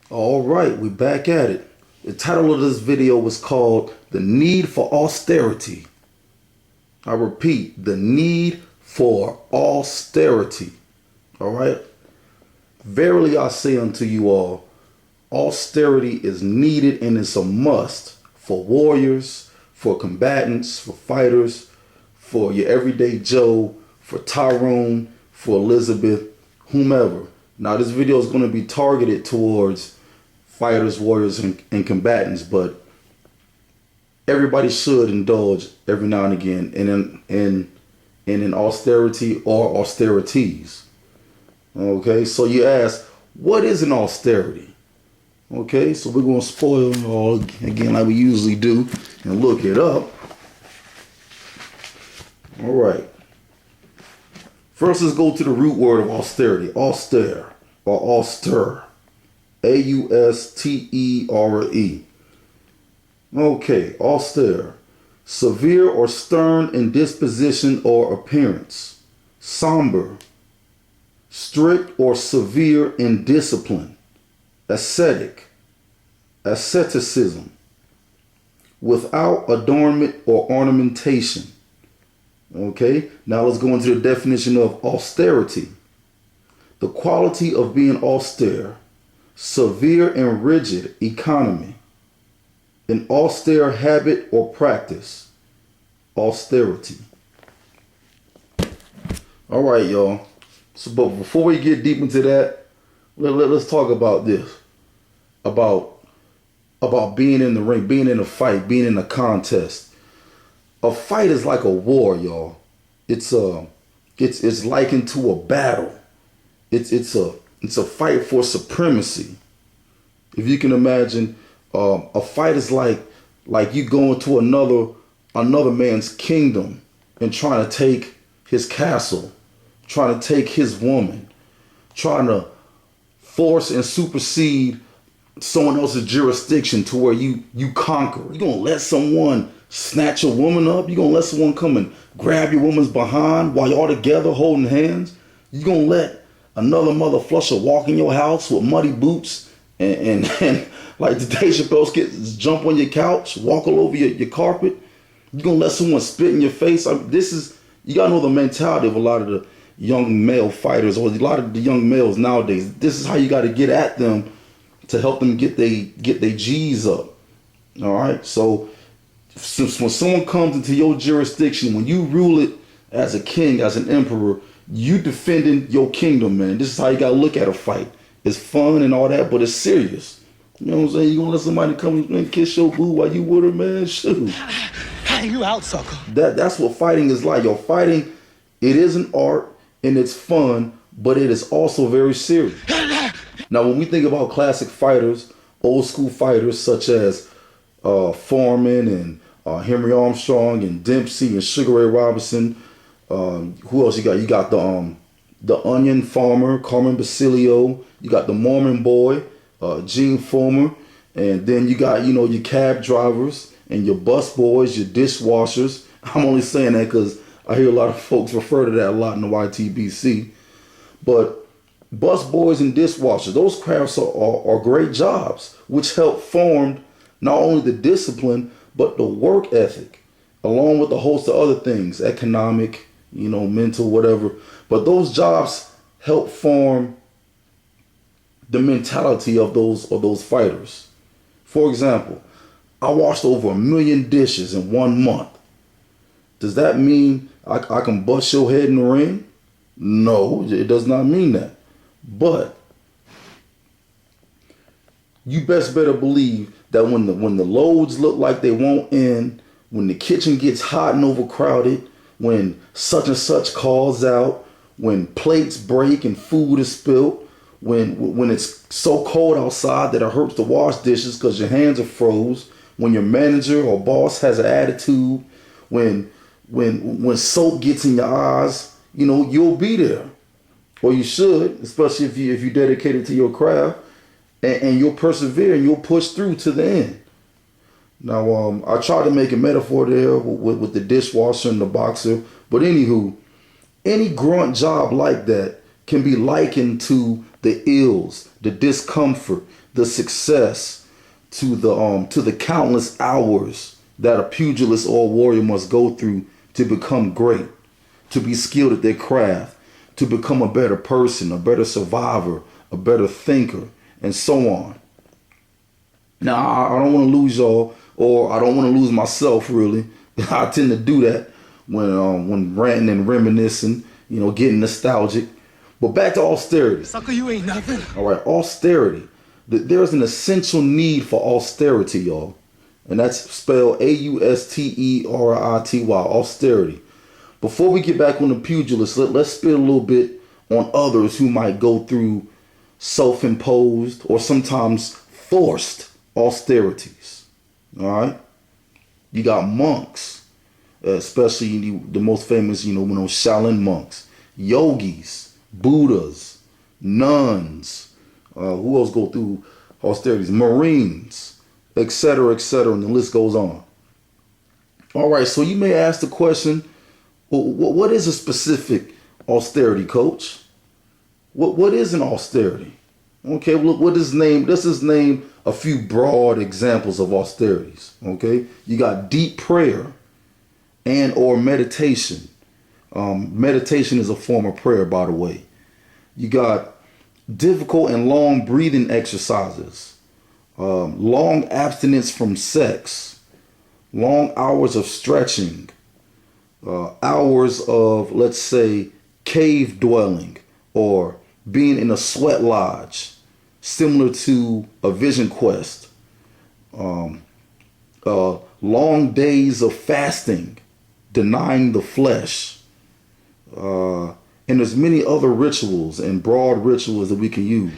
All right, we're back at it. The title of this video was called The Need for Austerity. I repeat, the need for austerity. All right. Verily I say unto you all, austerity is needed and it's a must for warriors, for combatants, for fighters, for your everyday Joe, for Tyrone, for Elizabeth, whomever. Now this video is going to be targeted towards fighters, warriors, and combatants, but everybody should indulge every now and again in an austerity or austerities. Okay, so you ask, what is an austerity? Okay, so we're going to spoil it all again like we usually do and look it up. All right. First, let's go to the root word of austerity. Austere or auster. Austere. Okay, austere. Severe or stern in disposition or appearance. Somber. Strict or severe in discipline. Ascetic. Asceticism. Without adornment or ornamentation. Okay, now let's go into the definition of austerity. The quality of being austere, severe and rigid economy, an austere habit or practice, austerity. All right, y'all. So, but before we get deep into that, let's talk about this, about being in the ring, being in a fight, being in a contest. A fight is like a war, y'all. It's likened to a battle. It's a fight for supremacy. If you can imagine, a fight is like you going to another man's kingdom and trying to take his castle, trying to take his woman, trying to force and supersede someone else's jurisdiction to where you conquer. You gonna let someone snatch your woman up? You gonna let someone come and grab your woman's behind while y'all together holding hands? You gonna let another mother flusher walk in your house with muddy boots and like the Dave Chappelle skits, jump on your couch, walk all over your carpet? You gonna let someone spit in your face? You gotta know the mentality of a lot of the young male fighters or a lot of the young males nowadays. This is how you gotta get at them to help them get they G's up. All right, so when someone comes into your jurisdiction, when you rule it as a king, as an emperor, you defending your kingdom, man. This is how you gotta look at a fight. It's fun and all that, but it's serious. You know what I'm saying? You gonna let somebody come and kiss your boo while you with her, man? Shoot. Hey, you out, sucker. That's what fighting is like. Yo, fighting, it is an art and it's fun, but it is also very serious. Now, when we think about classic fighters, old school fighters such as Foreman and Henry Armstrong and Dempsey and Sugar Ray Robinson. Who else you got? You got the Onion Farmer, Carmen Basilio. You got the Mormon Boy, Gene Fulmer, and then you got your cab drivers and your bus boys, your dishwashers. I'm only saying that because I hear a lot of folks refer to that a lot in the YTBC. But bus boys and dishwashers, those crafts are great jobs, which help form not only the discipline, but the work ethic, along with a host of other things, economic, mental, whatever. But those jobs help form the mentality of those fighters. For example, I washed over 1 million dishes in 1 month. Does that mean I can bust your head in the ring? No, it does not mean that. But you best better believe that when the loads look like they won't end, when the kitchen gets hot and overcrowded, when such and such calls out, when plates break and food is spilled, when it's so cold outside that it hurts to wash dishes because your hands are froze, when your manager or boss has an attitude, when soap gets in your eyes, you'll be there. Or you should, especially if you're dedicated to your craft, and you'll persevere and you'll push through to the end. Now, I tried to make a metaphor there with the dishwasher and the boxer, but anywho, any grunt job like that can be likened to the ills, the discomfort, the success, to the countless hours that a pugilist or a warrior must go through to become great, to be skilled at their craft, to become a better person, a better survivor, a better thinker, and so on. Now, I don't want to lose y'all, or I don't want to lose myself, really. I tend to do that when ranting and reminiscing, getting nostalgic. But back to austerity. Sucker, you ain't nothing. All right, austerity. There's an essential need for austerity, y'all. And that's spelled Austerity, austerity. Before we get back on the pugilist, let's spit a little bit on others who might go through self-imposed or sometimes forced austerities. All right? You got monks, especially the most famous, Shaolin monks, yogis, Buddhas, nuns, who else go through austerities? Marines, etc., and the list goes on. All right, so you may ask the question, well, what is a specific austerity, coach? What is an austerity? Okay, well, let's just name a few broad examples of austerities. Okay, you got deep prayer and or meditation. Meditation is a form of prayer, by the way. You got difficult and long breathing exercises, long abstinence from sex, long hours of stretching, hours of, let's say, cave dwelling or being in a sweat lodge, similar to a vision quest, long days of fasting, denying the flesh, and there's many other rituals and broad rituals that we can use.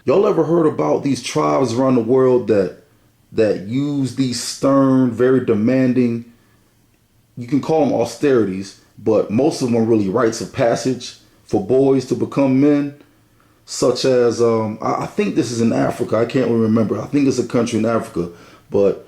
Y'all ever heard about these tribes around the world that use these stern, very demanding, you can call them austerities, but most of them are really rites of passage for boys to become men, such as, I think this is in Africa, I can't remember, I think it's a country in Africa, but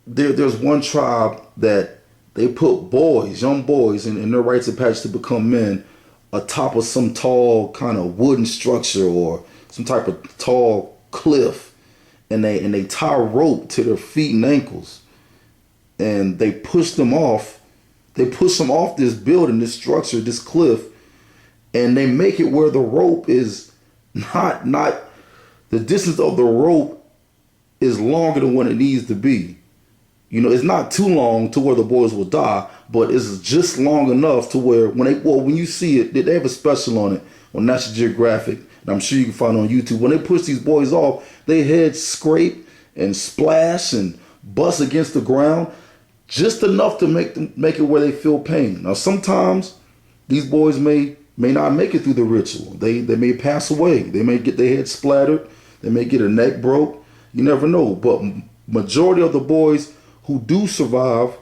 there's one tribe that they put boys, young boys, in their rites of passage to become men atop of some tall kind of wooden structure or some type of tall cliff, and they tie a rope to their feet and ankles, and they push them off. They push them off this building, this structure, this cliff, and they make it where the rope is not the distance of the rope is longer than what it needs to be. It's not too long to where the boys will die, but it's just long enough to where when you see it, they have a special on it on National Geographic, and I'm sure you can find it on YouTube. When they push these boys off, their heads scrape and splash and bust against the ground, just enough to make it where they feel pain. Now, sometimes these boys may not make it through the ritual. They may pass away. They may get their head splattered. They may get a neck broke. You never know. But majority of the boys who do survive,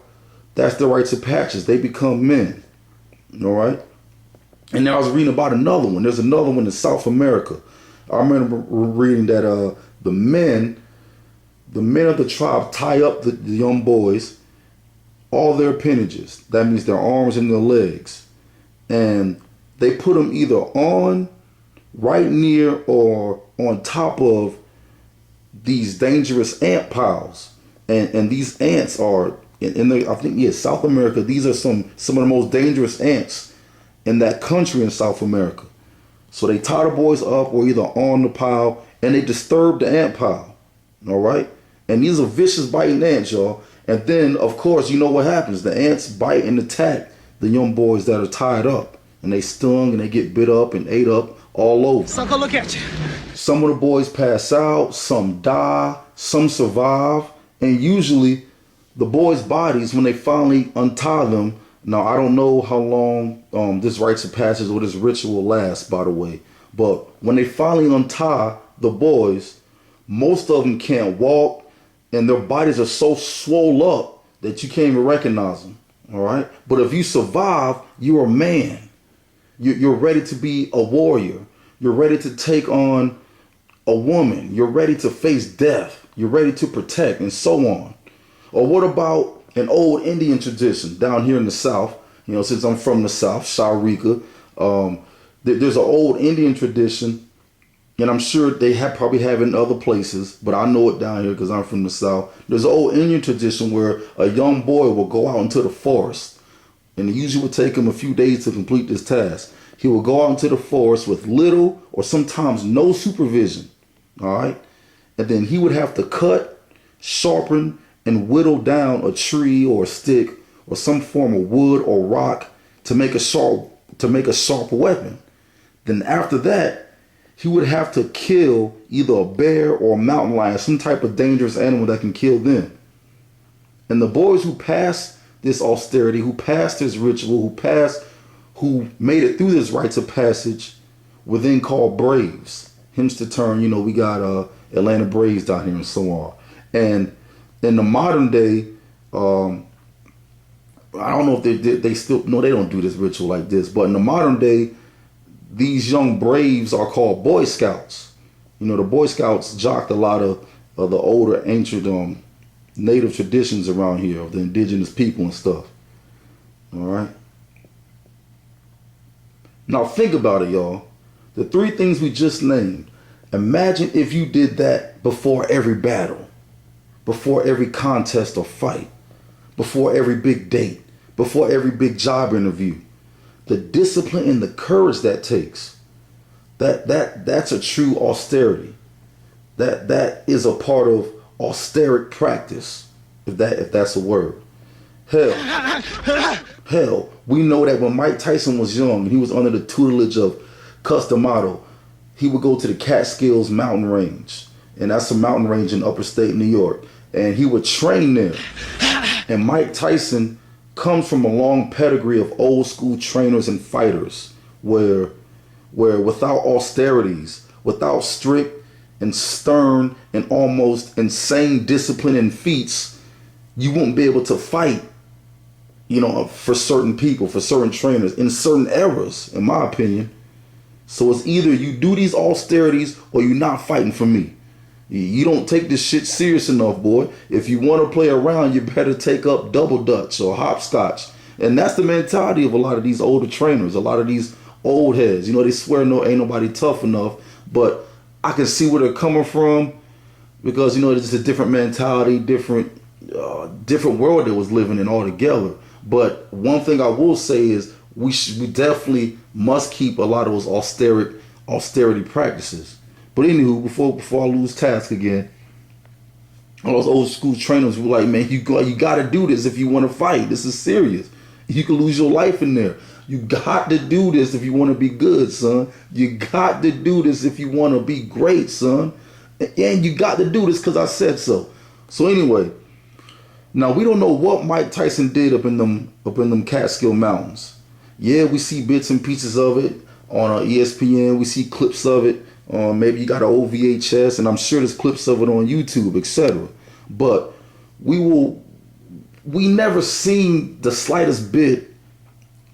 that's the rites of passage. They become men. All right? And then I was reading about another one. There's another one in South America. I remember reading that the men of the tribe tie up the young boys, all their appendages. That means their arms and their legs. And they put them either on, right near, or on top of these dangerous ant piles. And these ants are, I think, South America, these are some of the most dangerous ants in that country in South America. So they tie the boys up or either on the pile, and they disturb the ant pile. All right? And these are vicious biting ants, y'all. And then, of course, you know what happens. The ants bite and attack the young boys that are tied up. And they stung and they get bit up and ate up all over. Sucker, look at you. Some of the boys pass out, some die, some survive. And usually the boys' bodies, when they finally untie them, now I don't know how long this rites of passage or this ritual lasts, by the way, but when they finally untie the boys, most of them can't walk, and their bodies are so swole up that you can't even recognize them. All right? But if you survive, you're a man. You're ready to be a warrior. You're ready to take on a woman. You're ready to face death. You're ready to protect, and so on. Or what about an old Indian tradition down here in the South? Since I'm from the South, Sharika, There's an old Indian tradition, and I'm sure they probably have it in other places, but I know it down here because I'm from the South. There's an old Indian tradition where a young boy will go out into the forest, and it usually would take him a few days to complete this task. He will go out into the forest with little or sometimes no supervision, all right? And then he would have to cut, sharpen, and whittle down a tree or a stick or some form of wood or rock to make a sharp weapon. Then after that, he would have to kill either a bear or a mountain lion, some type of dangerous animal that can kill them. And the boys who passed this austerity, who passed this ritual, who made it through this rites of passage, were then called braves. Hence the term, we got Atlanta Braves down here and so on. And in the modern day, I don't know if they still, no, they don't do this ritual like this, but in the modern day, these young braves are called Boy Scouts. The Boy Scouts jocked a lot of the older ancient native traditions around here of the indigenous people and stuff. All right. Now think about it, y'all. The three things we just named. Imagine if you did that before every battle, before every contest or fight, before every big date, before every big job interview. The discipline and the courage that takes. That's a true austerity. That is a part of austeric practice, if that's a word. Hell, we know that when Mike Tyson was young and he was under the tutelage of Customato, he would go to the Catskills mountain range, and that's a mountain range in upstate New York, and he would train there. And Mike Tyson comes from a long pedigree of old school trainers and fighters where without austerities, without strict and stern and almost insane discipline and feats, you won't be able to fight, for certain people, for certain trainers in certain eras, in my opinion. So it's either you do these austerities or you're not fighting for me. You don't take this shit serious enough, boy. If you want to play around, you better take up double dutch or hopscotch. And that's the mentality of a lot of these older trainers, a lot of these old heads. They swear ain't nobody tough enough, but I can see where they're coming from because, it's a different mentality, different world they was living in altogether. But one thing I will say is we definitely must keep a lot of those austerity practices. But anywho, before I lose task again, all those old school trainers were like, man, you got to do this if you want to fight. This is serious. You can lose your life in there. You got to do this if you want to be good, son. You got to do this if you want to be great, son. And you got to do this because I said so. So anyway, now we don't know what Mike Tyson did up in them Catskill Mountains. Yeah, we see bits and pieces of it on ESPN. We see clips of it. Maybe you got an old VHS, and I'm sure there's clips of it on YouTube, etc. But we never seen the slightest bit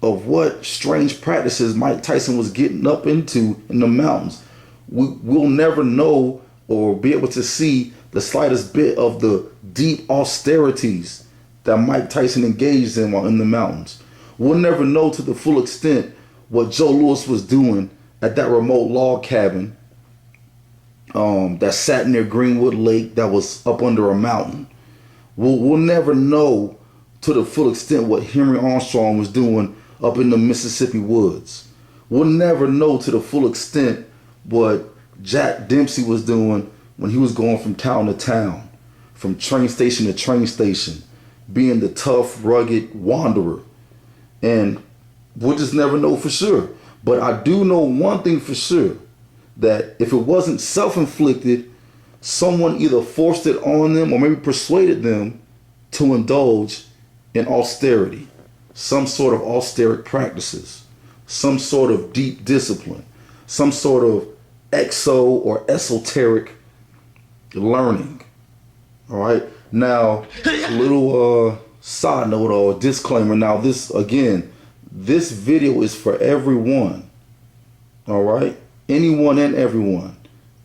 of what strange practices Mike Tyson was getting up into in the mountains. We'll never know or be able to see the slightest bit of the deep austerities that Mike Tyson engaged in while in the mountains. We'll never know to the full extent what Joe Louis was doing at that remote log cabin that sat near Greenwood Lake that was up under a mountain. We'll never know to the full extent what Henry Armstrong was doing up in the Mississippi woods. We'll never know to the full extent what Jack Dempsey was doing when he was going from town to town, from train station to train station, being the tough, rugged wanderer. And we'll just never know for sure. But I do know one thing for sure, that if it wasn't self-inflicted, someone either forced it on them or maybe persuaded them to indulge in austerity, some sort of austeric practices, some sort of deep discipline, some sort of exo or esoteric learning. All right. Now, a little side note or disclaimer. Now, this video is for everyone. All right. Anyone and everyone.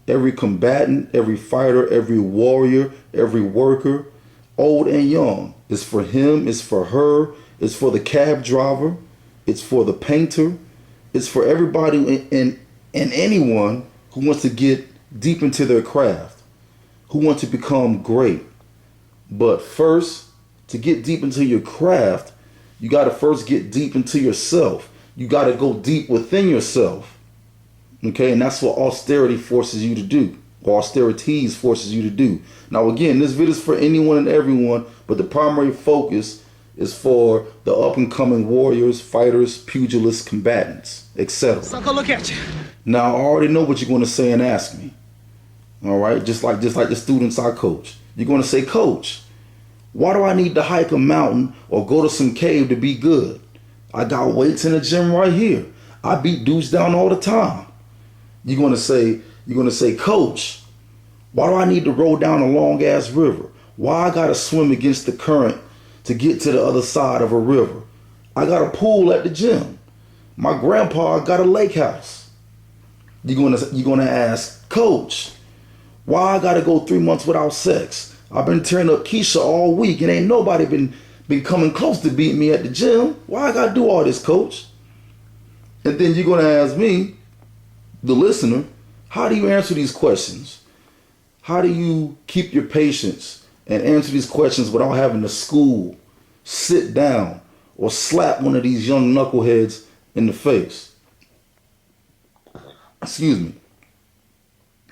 Every combatant, every fighter, every warrior, every worker, old and young. It's for him, it's for her, it's for the cab driver, it's for the painter, It's for everybody and anyone who wants to get deep into their craft, who want to become great. But first, to get deep into your craft, you got to first get deep into yourself. You got to go deep within yourself. Okay, and that's what austerity forces you to do. Or austerities forces you to do. Now again, this video is for anyone and everyone, but the primary focus is for the up and coming warriors, fighters, pugilists, combatants, etc. Sucker, look at you. Now I already know what you're going to say and ask me. All right, just like the students I coach. You're going to say, Coach, why do I need to hike a mountain or go to some cave to be good? I got weights in the gym right here. I beat dudes down all the time. You're going to say, Coach, why do I need to roll down a long ass river? Why I got to swim against the current to get to the other side of a river? I got a pool at the gym. My grandpa got a lake house. You're going to ask, Coach, why I got to go 3 months without sex? I've been tearing up Keisha all week and ain't nobody been coming close to beating me at the gym. Why I got to do all this, Coach? And then you're going to ask me, the listener, how do you answer these questions? How do you keep your patience and answer these questions without having to school, sit down, or slap one of these young knuckleheads in the face? Excuse me.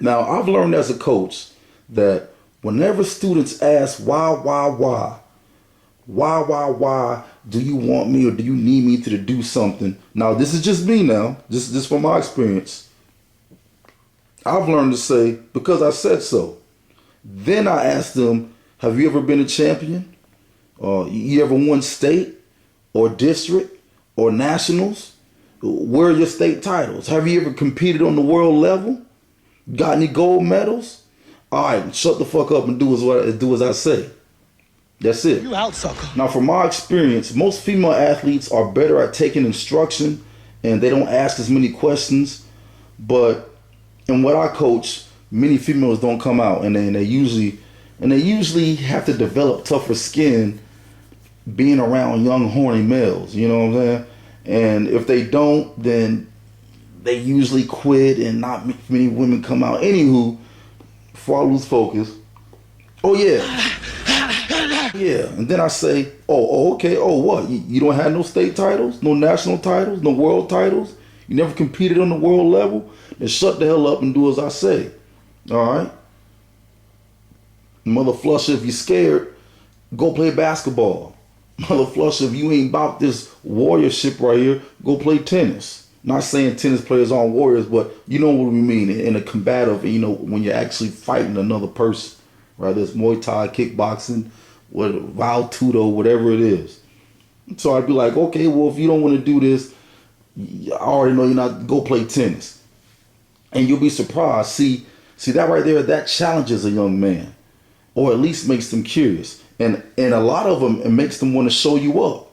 Now, I've learned as a coach that whenever students ask why do you want me or do you need me to do something? Now, this is just me now, just from my experience. I've learned to say, because I said so. Then I ask them, have you ever been a champion? You ever won state or district or nationals? Where are your state titles? Have you ever competed on the world level? Got any gold medals? All right, shut the fuck up and do as I say. That's it. You out, sucker. Now, from my experience, most female athletes are better at taking instruction and they don't ask as many questions. But in what I coach, many females don't come out and they usually have to develop tougher skin being around young horny males. You know what I'm saying? And if they don't, then they usually quit and not many women come out. Anywho, before I lose focus, oh yeah. Yeah, and then I say, okay, what? You don't have no state titles, no national titles, no world titles? You never competed on the world level? Then shut the hell up and do as I say. All right? Mother flusher, if you're scared, go play basketball. Mother flusher, if you ain't about this warriorship right here, go play tennis. Not saying tennis players aren't warriors, but you know what we mean in a combative, when you're actually fighting another person. Right? There's Muay Thai, kickboxing, Val Tudo, whatever it is. So I'd be like, okay, well, if you don't want to do this, I already know you're not, go play tennis. And you'll be surprised. See that right there, that challenges a young man, or at least makes them curious. And a lot of them, it makes them want to show you up.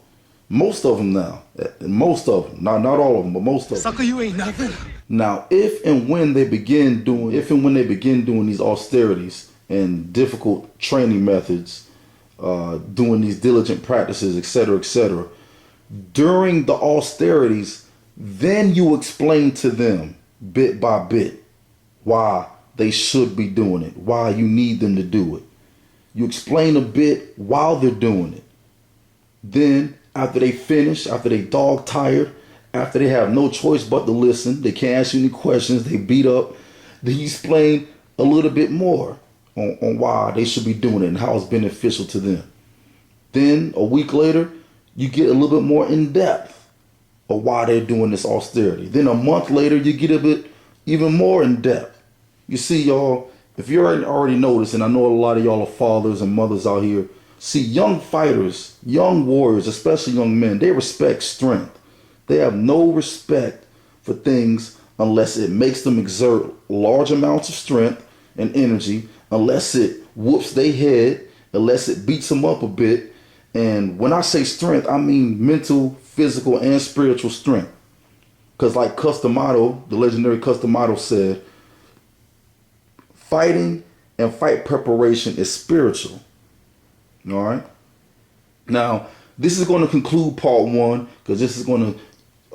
Most of them now. Most of them. Not all of them, but most of them. Sucker, you ain't nothing. Now, if and when they begin doing these austerities and difficult training methods, doing these diligent practices, etc., during the austerities, then you explain to them bit by bit why they should be doing it, why you need them to do it. You explain a bit while they're doing it. Then, after they finish, after they dog tired, after they have no choice but to listen, they can't ask you any questions, they beat up, then you explain a little bit more on why they should be doing it and how it's beneficial to them. Then, a week later, you get a little bit more in depth of why they're doing this austerity. Then a month later, you get a bit even more in depth. You see, y'all, if you already noticed, and I know a lot of y'all are fathers and mothers out here, see, young fighters, young warriors, especially young men, they respect strength. They have no respect for things unless it makes them exert large amounts of strength and energy, unless it whoops their head, unless it beats them up a bit. And when I say strength, I mean mental, physical, and spiritual strength. Because like Customato, the legendary Customato said, fighting and fight preparation is spiritual. All right. Now, this is going to conclude part one, because this is going to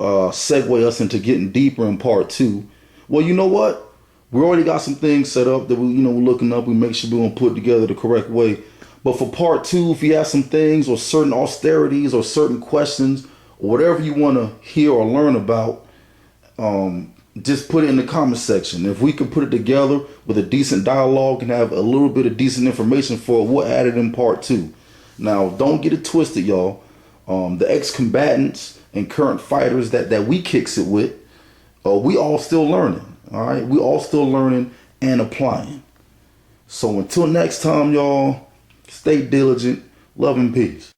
segue us into getting deeper in part two. Well, you know what? We already got some things set up that we're looking up. We make sure we're gonna put together the correct way. But for part two, if you have some things or certain austerities or certain questions or whatever you want to hear or learn about, just put it in the comment section. If we can put it together with a decent dialogue and have a little bit of decent information for it, we'll add it in part two. Now, don't get it twisted, y'all. The ex-combatants and current fighters that we kicks it with, we all still learning. All right, we all still learning and applying. So until next time, y'all, stay diligent, love and peace.